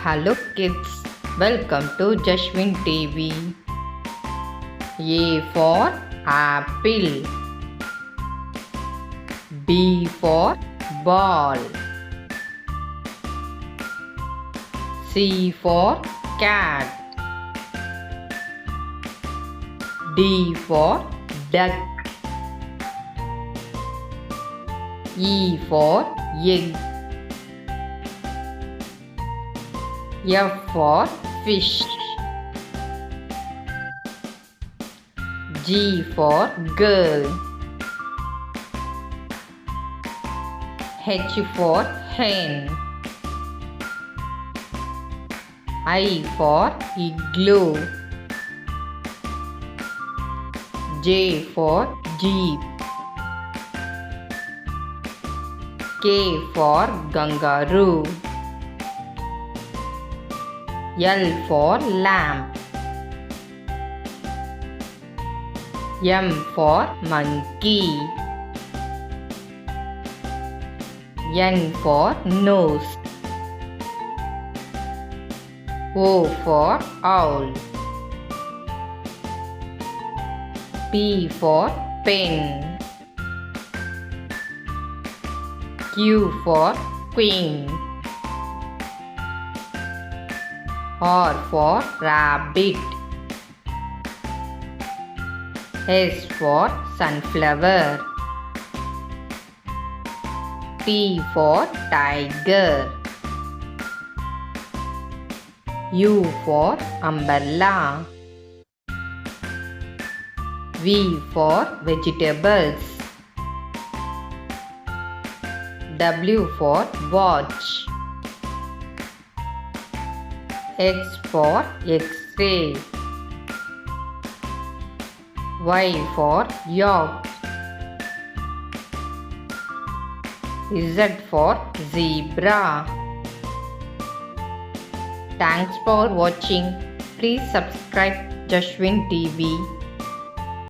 Hello kids, welcome to Jashwin TV. A for apple, B for ball, C for cat, D for duck, E for egg, F for fish, G for girl, H for hen, I for igloo, J for jeep, K for kangaroo, L for lamp, M for monkey, N for nose, O for owl, P for pen, Q for queen, R for rabbit, S for sunflower, T for tiger, U for umbrella, V for vegetables, W for watch, X for X-ray, Y for york, Z for zebra. Thanks for watching. Please subscribe Jashwin TV.